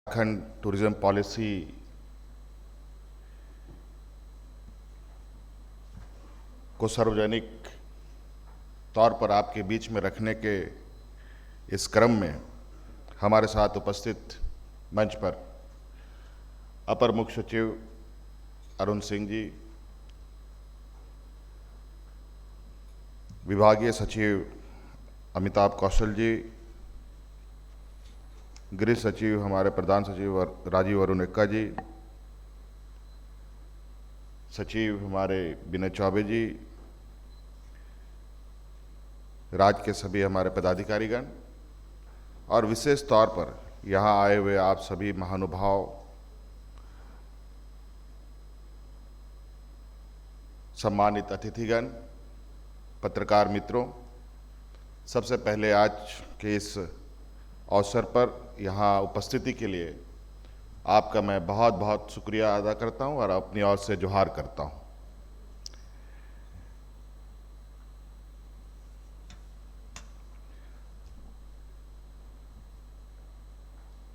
Uttarakhand tourism policy को सार्वजनिक तौर पर आपके बीच में रखने के इस क्रम में हमारे साथ उपस्थित मंच पर अपर मुख्य सचिव अरुण सिंह जी, विभागीय सचिव अमिताभ कौशल जी, गृह सचिव हमारे प्रधान सचिव राजीव अरुण एक्का जी, सचिव हमारे विनय चौबे जी, राज्य के सभी हमारे पदाधिकारीगण और विशेष तौर पर यहाँ आए हुए आप सभी महानुभाव, सम्मानित अतिथिगण, पत्रकार मित्रों, सबसे पहले आज के इस अवसर पर यहाँ उपस्थिति के लिए आपका मैं बहुत बहुत शुक्रिया अदा करता हूँ और अपनी ओर से जोहार करता हूँ।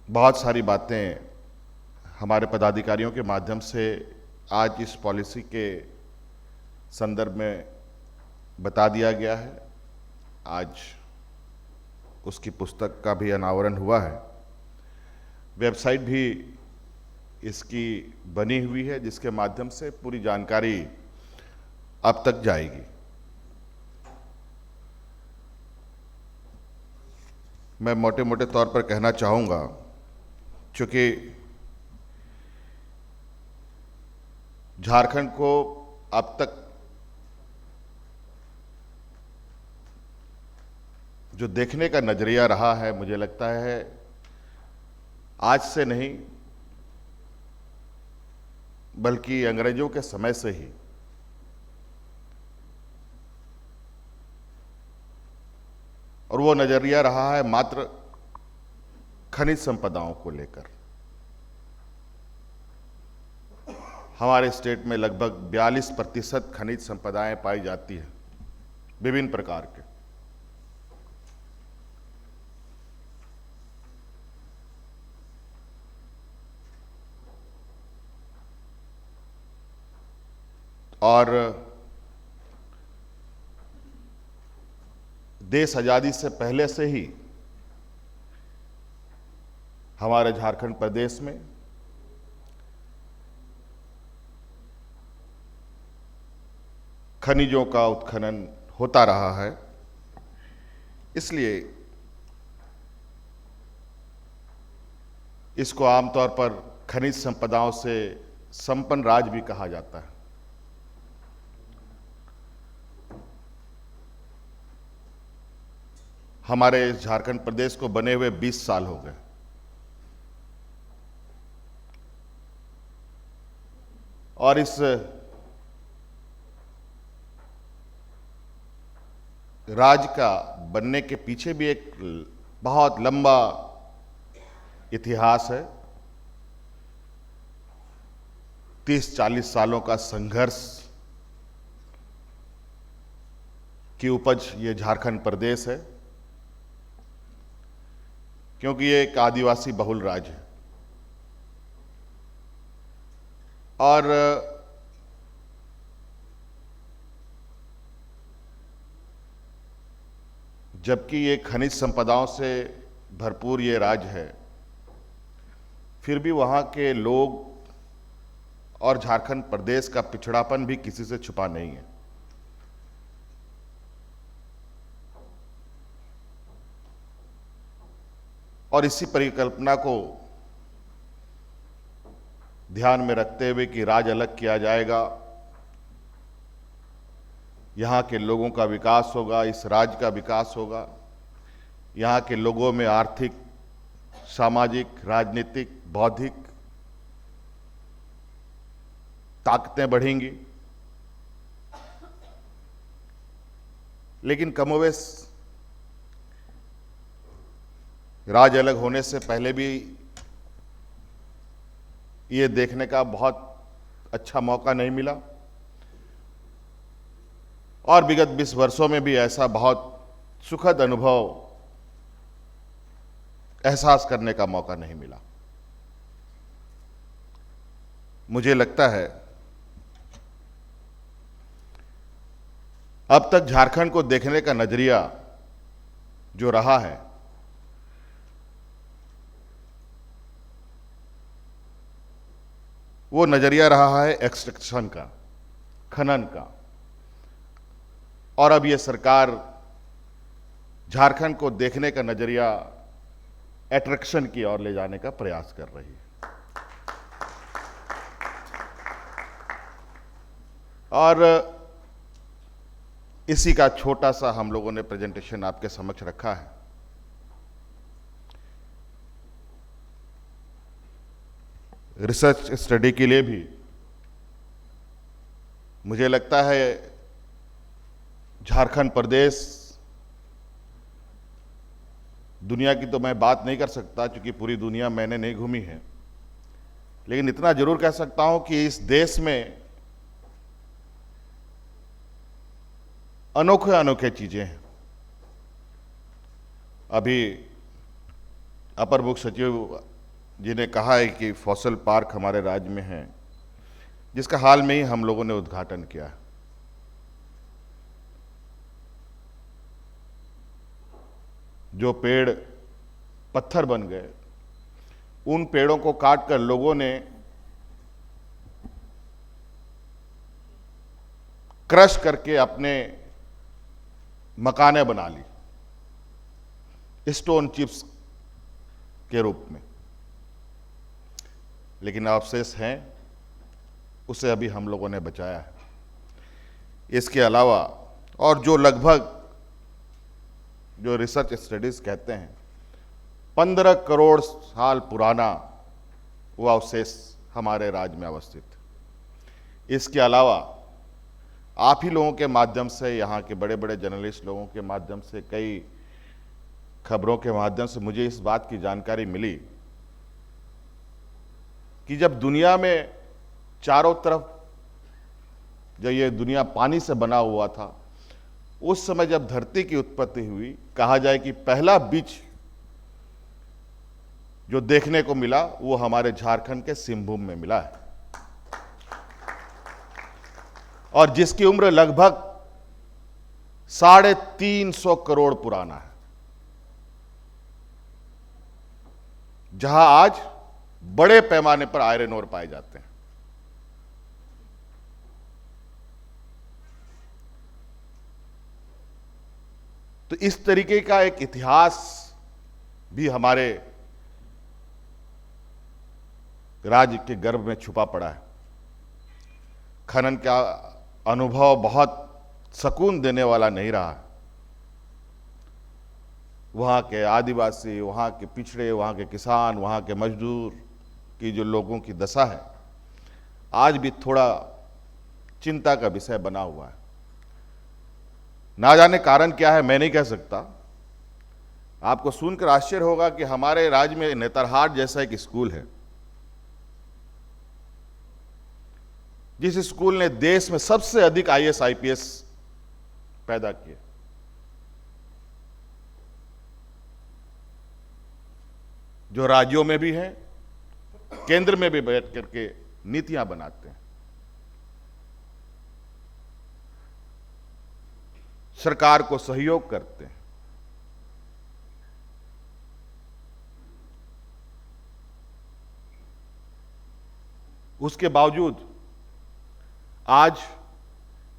बहुत सारी बातें हमारे पदाधिकारियों के माध्यम से आज इस पॉलिसी के संदर्भ में बता दिया गया है। आज उसकी पुस्तक का भी अनावरण हुआ है, वेबसाइट भी इसकी बनी हुई है जिसके माध्यम से पूरी जानकारी अब तक जाएगी। मैं मोटे मोटे तौर पर कहना चाहूँगा, चूँकि झारखंड को अब तक जो देखने का नजरिया रहा है, मुझे लगता है आज से नहीं बल्कि अंग्रेजों के समय से ही और वो नजरिया रहा है मात्र खनिज संपदाओं को लेकर। हमारे स्टेट में लगभग 42% खनिज संपदाएं पाई जाती हैं, विभिन्न प्रकार के। और देश आजादी से पहले से ही हमारे झारखंड प्रदेश में खनिजों का उत्खनन होता रहा है। इसलिए इसको आमतौर पर खनिज संपदाओं से संपन्न राज्य भी कहा जाता है। हमारे झारखंड प्रदेश को बने हुए 20 साल हो गए और इस राज्य का बनने के पीछे भी एक बहुत लंबा इतिहास है। 30-40 सालों का संघर्ष की उपज ये झारखंड प्रदेश है, क्योंकि ये एक आदिवासी बहुल राज्य है। और जबकि ये खनिज संपदाओं से भरपूर ये राज्य है, फिर भी वहाँ के लोग और झारखंड प्रदेश का पिछड़ापन भी किसी से छुपा नहीं है। और इसी परिकल्पना को ध्यान में रखते हुए कि राज्य अलग किया जाएगा, यहाँ के लोगों का विकास होगा, इस राज्य का विकास होगा, यहाँ के लोगों में आर्थिक, सामाजिक, राजनीतिक, बौद्धिक ताकतें बढ़ेंगी। लेकिन कमोवेश राज्य अलग होने से पहले भी ये देखने का बहुत अच्छा मौका नहीं मिला और विगत 20 वर्षों में भी ऐसा बहुत सुखद अनुभव एहसास करने का मौका नहीं मिला। मुझे लगता है अब तक झारखंड को देखने का नजरिया जो रहा है वो नजरिया रहा है एक्सट्रैक्शन का, खनन का। और अब ये सरकार झारखंड को देखने का नजरिया अट्रैक्शन की ओर ले जाने का प्रयास कर रही है। और इसी का छोटा सा हम लोगों ने प्रेजेंटेशन आपके समक्ष रखा है। रिसर्च स्टडी के लिए भी मुझे लगता है झारखंड प्रदेश, दुनिया की तो मैं बात नहीं कर सकता क्योंकि पूरी दुनिया मैंने नहीं घूमी है, लेकिन इतना जरूर कह सकता हूं कि इस देश में अनोखे अनोखे चीजें हैं। अभी अपर मुख्य सचिव जी ने कहा है कि फॉसल पार्क हमारे राज्य में है, जिसका हाल में ही हम लोगों ने उद्घाटन किया है। जो पेड़ पत्थर बन गए, उन पेड़ों को काटकर लोगों ने क्रश करके अपने मकानें बना ली, स्टोन चिप्स के रूप में। लेकिन अवशेष हैं, उसे अभी हम लोगों ने बचाया है। इसके अलावा और जो लगभग, जो रिसर्च स्टडीज कहते हैं 15 करोड़ साल पुराना वो अवशेष हमारे राज्य में अवस्थित है। इसके अलावा आप ही लोगों के माध्यम से, यहाँ के बड़े बड़े जर्नलिस्ट लोगों के माध्यम से, कई खबरों के माध्यम से मुझे इस बात की जानकारी मिली कि जब दुनिया में चारों तरफ, जब ये दुनिया पानी से बना हुआ था, उस समय जब धरती की उत्पत्ति हुई, कहा जाए कि पहला बीज जो देखने को मिला वो हमारे झारखंड के सिंहभूम में मिला है, और जिसकी उम्र लगभग 350 करोड़ पुराना है, जहां आज बड़े पैमाने पर आयरन ओर पाए जाते हैं। तो इस तरीके का एक इतिहास भी हमारे राज्य के गर्भ में छुपा पड़ा है। खनन का अनुभव बहुत सुकून देने वाला नहीं रहा है। वहाँ के आदिवासी, वहाँ के पिछड़े, वहाँ के किसान, वहाँ के मजदूर की जो लोगों की दशा है, आज भी थोड़ा चिंता का विषय बना हुआ है। ना जाने कारण क्या है, मैं नहीं कह सकता। आपको सुनकर आश्चर्य होगा कि हमारे राज्य में नेतरहाट जैसा एक स्कूल है, जिस स्कूल ने देश में सबसे अधिक आईएएस आईपीएस पैदा किए, जो राज्यों में भी हैं, केंद्र में भी बैठ करके नीतियां बनाते हैं, सरकार को सहयोग करते हैं। उसके बावजूद आज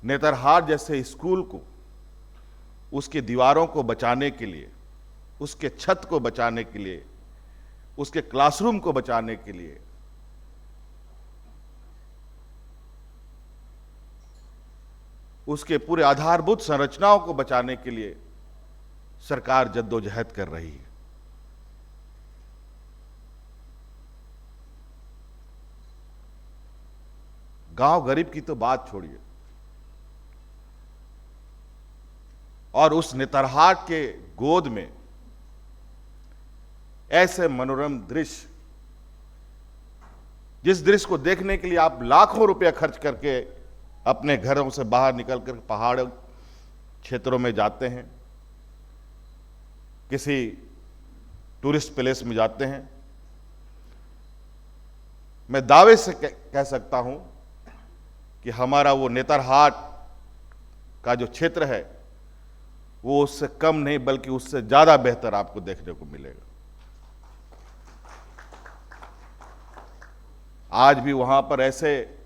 नेतरहाट जैसे स्कूल को, उसके दीवारों को बचाने के लिए, उसके छत को बचाने के लिए, उसके क्लासरूम को बचाने के लिए उसके पूरे आधारभूत संरचनाओं को बचाने के लिए सरकार जद्दोजहद कर रही है। गांव गरीब की तो बात छोड़िए, और उस नेतरहाट के गोद में ऐसे मनोरम दृश्य, जिस दृश्य को देखने के लिए आप लाखों रुपया खर्च करके अपने घरों से बाहर निकलकर पहाड़ क्षेत्रों में जाते हैं, किसी टूरिस्ट प्लेस में जाते हैं। मैं दावे से कह सकता हूं कि हमारा वो नेतरहाट का जो क्षेत्र है वो उससे कम नहीं बल्कि उससे ज्यादा बेहतर आपको देखने को मिलेगा। आज भी वहां पर ऐसे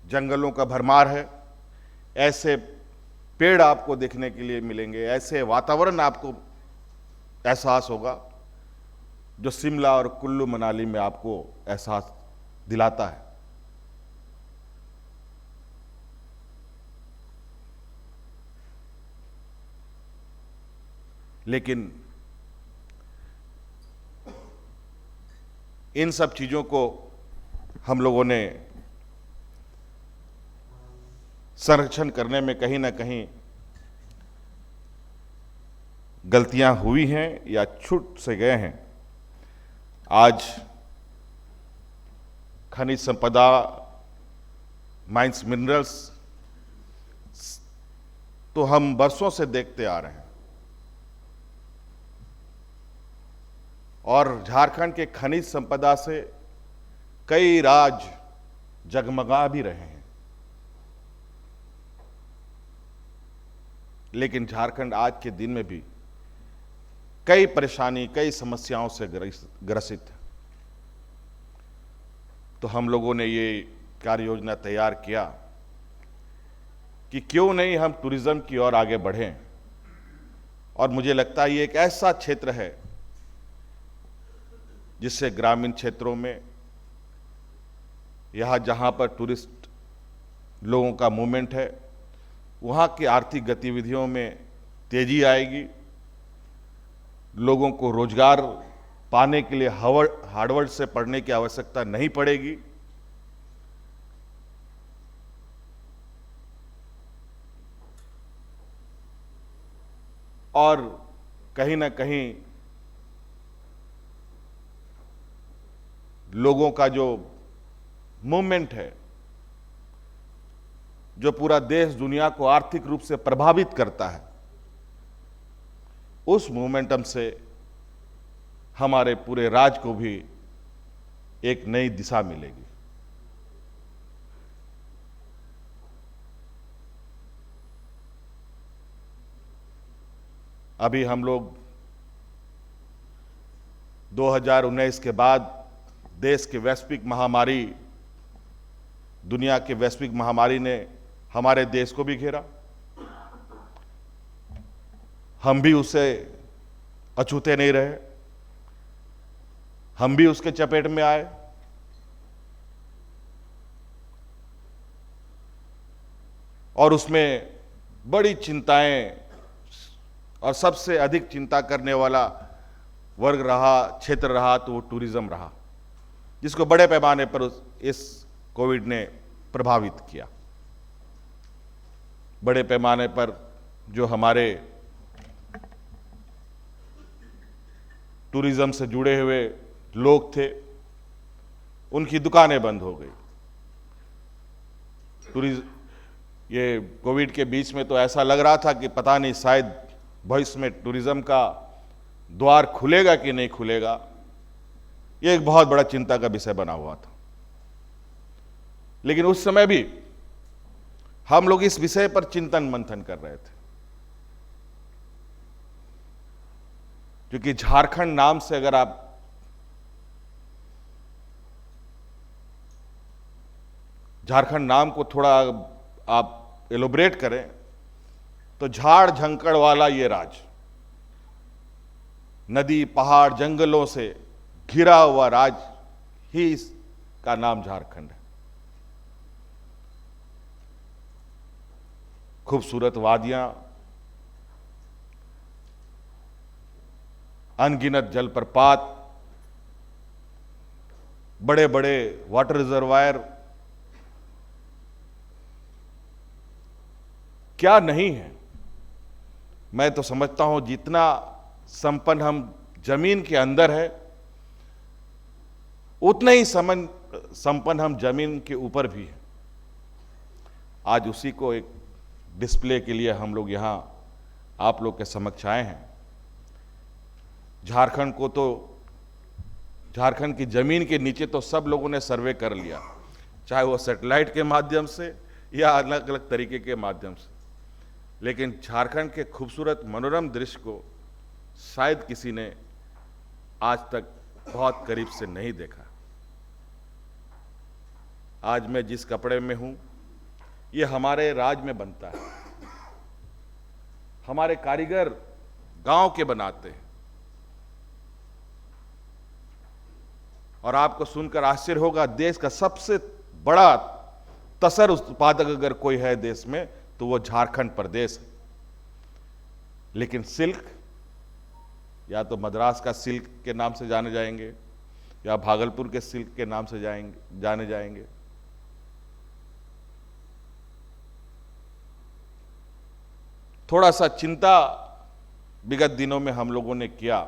जंगलों का भरमार है, ऐसे पेड़ आपको देखने के लिए मिलेंगे, ऐसे वातावरण आपको एहसास होगा जो शिमला और कुल्लू मनाली में आपको एहसास दिलाता है। लेकिन इन सब चीजों को हम लोगों ने संरक्षण करने में कहीं ना कहीं गलतियां हुई हैं या छूट से गए हैं। आज खनिज संपदा, माइंस, मिनरल्स तो हम वर्षों से देखते आ रहे हैं और झारखंड के खनिज संपदा से कई राज्य जगमगा भी रहे हैं। लेकिन झारखंड आज के दिन में भी कई परेशानी, कई समस्याओं से ग्रसित है। तो हम लोगों ने ये कार्य योजना तैयार किया कि क्यों नहीं हम टूरिज्म की ओर आगे बढ़ें। और मुझे लगता है ये एक ऐसा क्षेत्र है जिससे ग्रामीण क्षेत्रों में, यहाँ जहाँ पर टूरिस्ट लोगों का मूवमेंट है, वहाँ की आर्थिक गतिविधियों में तेजी आएगी। लोगों को रोजगार पाने के लिए हार्डवर्ड से पढ़ने की आवश्यकता नहीं पड़ेगी। और कहीं ना कहीं लोगों का जो मूवमेंट है, जो पूरा देश दुनिया को आर्थिक रूप से प्रभावित करता है, उस मोमेंटम से हमारे पूरे राज्य को भी एक नई दिशा मिलेगी। अभी हम लोग 2019 के बाद देश के वैश्विक महामारी, दुनिया के वैश्विक महामारी ने हमारे देश को भी घेरा। हम भी उससे अछूते नहीं रहे, हम भी उसके चपेट में आए। और उसमें बड़ी चिंताएं और सबसे अधिक चिंता करने वाला वर्ग रहा, क्षेत्र रहा तो वो टूरिज्म रहा, जिसको बड़े पैमाने पर इस कोविड ने प्रभावित किया। बड़े पैमाने पर जो हमारे टूरिज्म से जुड़े हुए लोग थे, उनकी दुकानें बंद हो गई। ये कोविड के बीच में तो ऐसा लग रहा था कि पता नहीं शायद भविष्य में टूरिज्म का द्वार खुलेगा कि नहीं खुलेगा। ये एक बहुत बड़ा चिंता का विषय बना हुआ था। लेकिन उस समय भी हम लोग इस विषय पर चिंतन मंथन कर रहे थे, क्योंकि झारखंड नाम से अगर आप झारखंड नाम को थोड़ा आप एलोबरेट करें तो झाड़ झंकड़ वाला ये राज्य, नदी, पहाड़, जंगलों से घिरा हुआ राज्य ही इसका नाम झारखंड है। खूबसूरत वादियां, अनगिनत जलप्रपात, बड़े बड़े वाटर रिजर्वायर, क्या नहीं है। मैं तो समझता हूं जितना संपन्न हम जमीन के अंदर है, उतना ही संपन्न हम जमीन के ऊपर भी है। आज उसी को एक डिस्प्ले के लिए हम लोग यहां आप लोग के समक्ष आए हैं। झारखंड की जमीन के नीचे तो सब लोगों ने सर्वे कर लिया, चाहे वो सैटेलाइट के माध्यम से या अलग अलग तरीके के माध्यम से। लेकिन झारखंड के खूबसूरत मनोरम दृश्य को शायद किसी ने आज तक बहुत करीब से नहीं देखा। आज मैं जिस कपड़े में हूं, ये हमारे राज्य में बनता है। हमारे कारीगर गांव के बनाते हैं। और आपको सुनकर आश्चर्य होगा, देश का सबसे बड़ा तसर उत्पादक अगर कोई है देश में तो वो झारखंड प्रदेश है। लेकिन सिल्क या तो मद्रास का सिल्क के नाम से जाने जाएंगे या भागलपुर के सिल्क के नाम से जाने जाएंगे। थोड़ा सा चिंता विगत दिनों में हम लोगों ने किया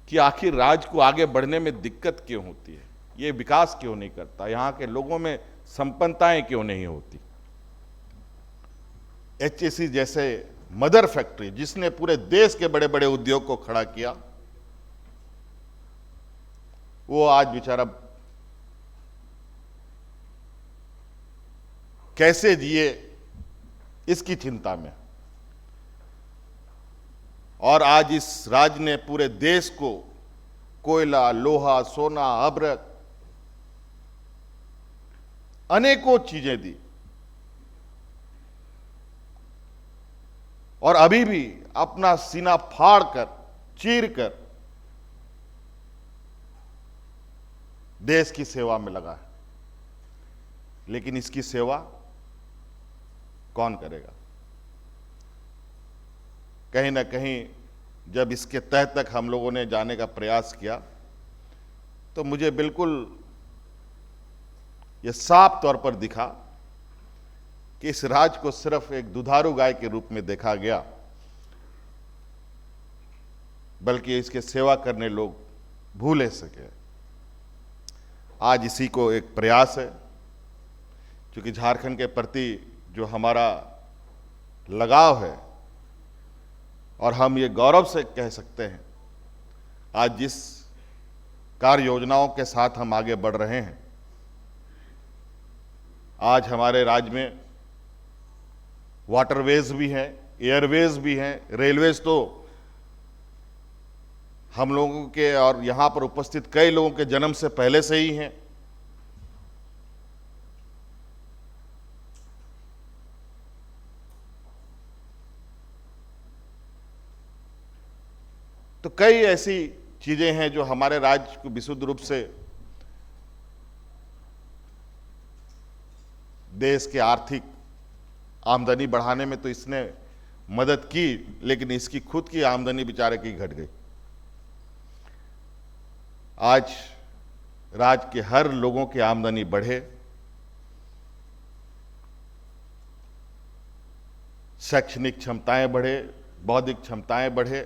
कि आखिर राज्य को आगे बढ़ने में दिक्कत क्यों होती है, ये विकास क्यों नहीं करता, यहाँ के लोगों में संपन्नताएं क्यों नहीं होती। एचईसी जैसे मदर फैक्ट्री जिसने पूरे देश के बड़े बड़े उद्योग को खड़ा किया, वो आज बेचारा कैसे जिए इसकी चिंता में। और आज इस राज्य ने पूरे देश को कोयला, लोहा, सोना, अभ्रक, अनेकों चीजें दी। और अभी भी अपना सीना फाड़ कर, चीर कर देश की सेवा में लगा है। लेकिन इसकी सेवा कौन करेगा? कहीं ना कहीं जब इसके तह तक हम लोगों ने जाने का प्रयास किया तो मुझे बिल्कुल यह साफ तौर पर दिखा कि इस राज्य को सिर्फ एक दुधारू गाय के रूप में देखा गया, बल्कि इसके सेवा करने लोग भूले सके। आज इसी को एक प्रयास है, क्योंकि झारखंड के प्रति जो हमारा लगाव है, और हम ये गौरव से कह सकते हैं, आज जिस कार्य योजनाओं के साथ हम आगे बढ़ रहे हैं, आज हमारे राज्य में वाटरवेज भी हैं, एयरवेज भी हैं, रेलवेज तो हम लोगों के और यहां पर उपस्थित कई लोगों के जन्म से पहले से ही हैं। तो कई ऐसी चीजें हैं जो हमारे राज्य को विशुद्ध रूप से देश के आर्थिक आमदनी बढ़ाने में तो इसने मदद की, लेकिन इसकी खुद की आमदनी बेचारे की घट गई। आज राज्य के हर लोगों की आमदनी बढ़े, शैक्षणिक क्षमताएं बढ़े, बौद्धिक क्षमताएं बढ़े,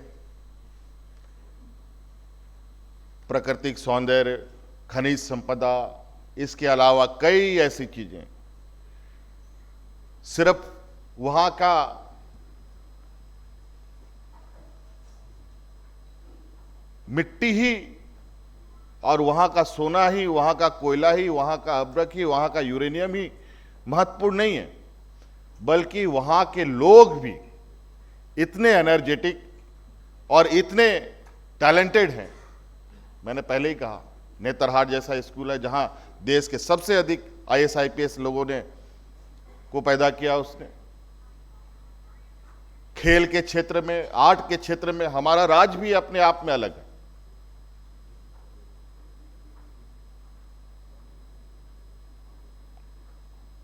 प्राकृतिक सौंदर्य, खनिज संपदा, इसके अलावा कई ऐसी चीजें। सिर्फ वहां का मिट्टी ही और वहां का सोना ही, वहां का कोयला ही, वहां का अभ्रक ही, वहां का यूरेनियम ही महत्वपूर्ण नहीं है, बल्कि वहां के लोग भी इतने एनर्जेटिक और इतने टैलेंटेड हैं। मैंने पहले ही कहा, नेतरहाट जैसा स्कूल है जहां देश के सबसे अधिक IAS IPS लोगों ने को पैदा किया उसने। खेल के क्षेत्र में, आर्ट के क्षेत्र में हमारा राज्य भी अपने आप में अलग है।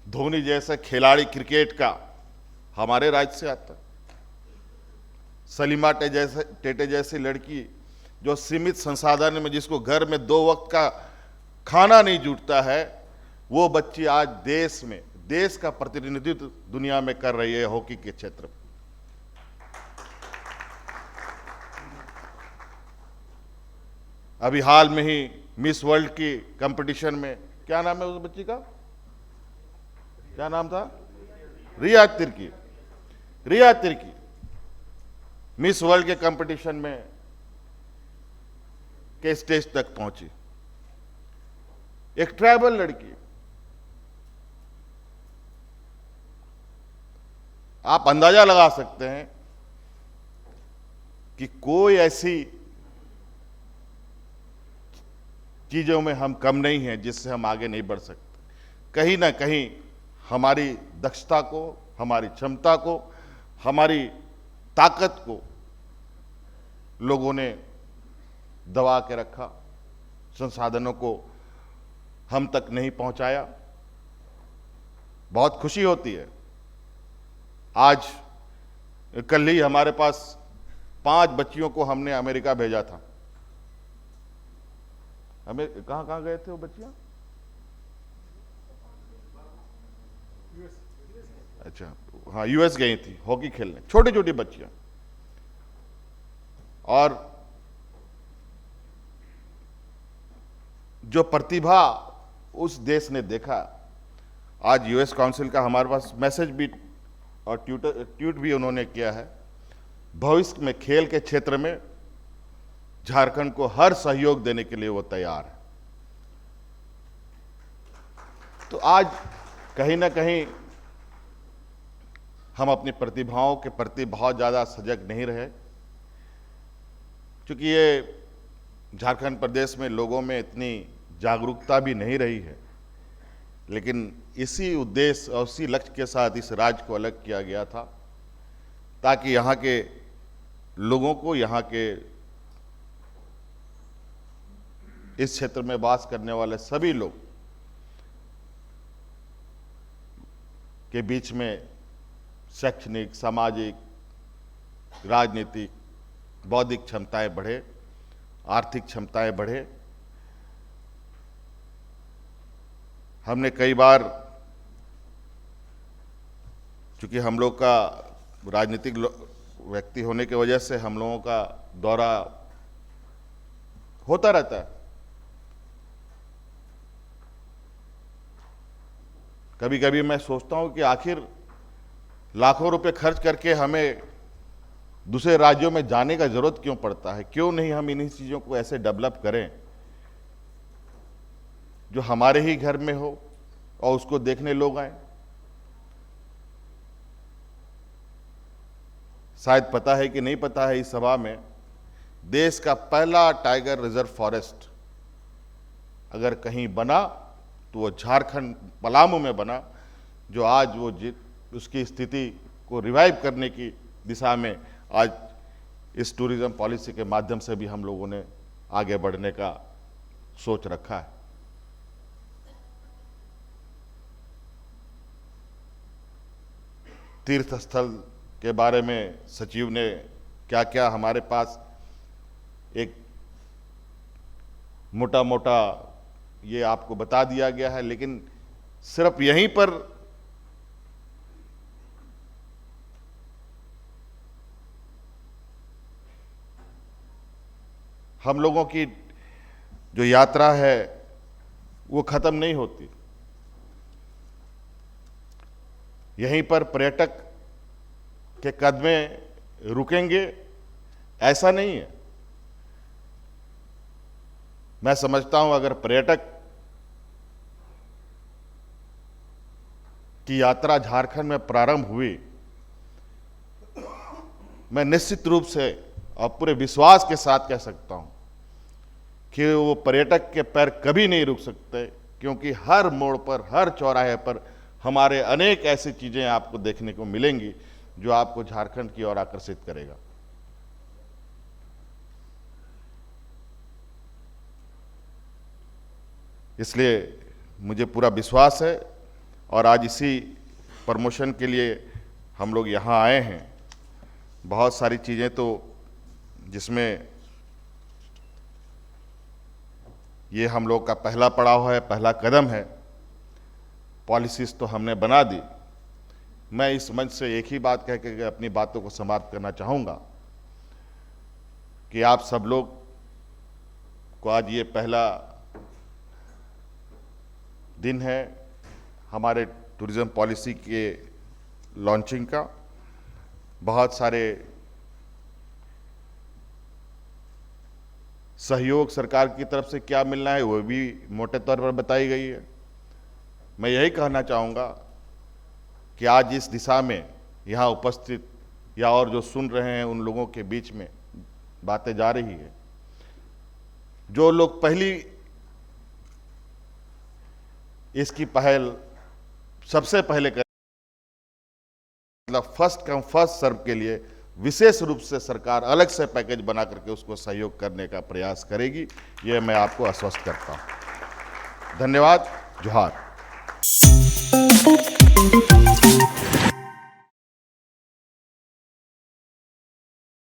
धोनी जैसा खिलाड़ी क्रिकेट का हमारे राज्य से आता है। सलीमा टेटे जैसी लड़की जो सीमित संसाधन में, जिसको घर में 2 वक्त का खाना नहीं जुटता है, वो बच्ची आज देश में, देश का प्रतिनिधित्व दुनिया में कर रही है हॉकी के क्षेत्र में। अभी हाल में ही मिस वर्ल्ड की कंपटीशन में, क्या नाम है उस बच्ची का, क्या नाम था, रिया तिर्की। रिया तिर्की मिस वर्ल्ड के कंपटीशन में के स्टेज तक पहुंची। एक ट्राइबल लड़की आप अंदाजा लगा सकते हैं कि कोई ऐसी चीजों में हम कम नहीं हैं जिससे हम आगे नहीं बढ़ सकते। कहीं ना कहीं हमारी दक्षता को, हमारी क्षमता को, हमारी ताकत को लोगों ने दबा के रखा, संसाधनों को हम तक नहीं पहुंचाया। बहुत खुशी होती है। आज कल ही हमारे पास 5 बच्चियों को हमने अमेरिका भेजा था। हमें कहां कहां गए थे वो बच्चियां? अच्छा, हाँ, यूएस गई थी हॉकी खेलने, छोटी छोटी बच्चियां। और जो प्रतिभा उस देश ने देखा, आज यूएस काउंसिल का हमारे पास मैसेज भी और ट्वीट भी उन्होंने किया है, भविष्य में खेल के क्षेत्र में झारखंड को हर सहयोग देने के लिए वो तैयार है। तो आज कहीं ना कहीं हम अपनी प्रतिभाओं के प्रति बहुत ज़्यादा सजग नहीं रहे, क्योंकि ये झारखंड प्रदेश में लोगों में इतनी जागरूकता भी नहीं रही है। लेकिन इसी उद्देश्य और इसी लक्ष्य के साथ इस राज्य को अलग किया गया था, ताकि यहाँ के लोगों को, यहाँ के इस क्षेत्र में वास करने वाले सभी लोग के बीच में शैक्षणिक, सामाजिक, राजनीतिक, बौद्धिक क्षमताएं बढ़े, आर्थिक क्षमताएं बढ़े। हमने कई बार, चूंकि हम लोग का राजनीतिक व्यक्ति होने की वजह से हम लोगों का दौरा होता रहता है। कभी कभी मैं सोचता हूं कि आखिर लाखों रुपए खर्च करके हमें दूसरे राज्यों में जाने का जरूरत क्यों पड़ता है? क्यों नहीं हम इन्हीं चीजों को ऐसे डेवलप करें जो हमारे ही घर में हो और उसको देखने लोग आए। शायद पता है कि नहीं पता है, इस सभा में देश का पहला टाइगर रिजर्व फॉरेस्ट अगर कहीं बना तो वो झारखंड पलामू में बना, जो आज वो उसकी स्थिति को रिवाइव करने की दिशा में आज इस टूरिज्म पॉलिसी के माध्यम से भी हम लोगों ने आगे बढ़ने का सोच रखा है। तीर्थ स्थल के बारे में सचिव ने क्या क्या हमारे पास एक मोटा मोटा ये आपको बता दिया गया है, लेकिन सिर्फ यहीं पर हम लोगों की जो यात्रा है वो खत्म नहीं होती। यहीं पर पर्यटक के कदमे रुकेंगे ऐसा नहीं है। मैं समझता हूं अगर पर्यटक की यात्रा झारखंड में प्रारंभ हुई, मैं निश्चित रूप से और पूरे विश्वास के साथ कह सकता हूं कि वो पर्यटक के पैर कभी नहीं रुक सकते, क्योंकि हर मोड़ पर, हर चौराहे पर हमारे अनेक ऐसी चीजें आपको देखने को मिलेंगी जो आपको झारखंड की ओर आकर्षित करेगा। इसलिए मुझे पूरा विश्वास है और आज इसी प्रमोशन के लिए हम लोग यहाँ आए हैं। बहुत सारी चीज़ें तो जिसमें ये हम लोग का पहला पड़ाव है, पहला कदम है। पॉलिसीज तो हमने बना दी। मैं इस मंच से एक ही बात कह के अपनी बातों को समाप्त करना चाहूँगा कि आप सब लोग को आज ये पहला दिन है हमारे टूरिज्म पॉलिसी के लॉन्चिंग का। बहुत सारे सहयोग सरकार की तरफ से क्या मिलना है वो भी मोटे तौर पर बताई गई है। मैं यही कहना चाहूँगा कि आज इस दिशा में यहाँ उपस्थित या और जो सुन रहे हैं उन लोगों के बीच में बातें जा रही है। जो लोग पहली इसकी पहल सबसे पहले कर, मतलब फर्स्ट कम फर्स्ट सर्व के लिए विशेष रूप से सरकार अलग से पैकेज बना करके उसको सहयोग करने का प्रयास करेगी, ये मैं आपको आश्वस्त करता हूं। धन्यवाद। जोहार।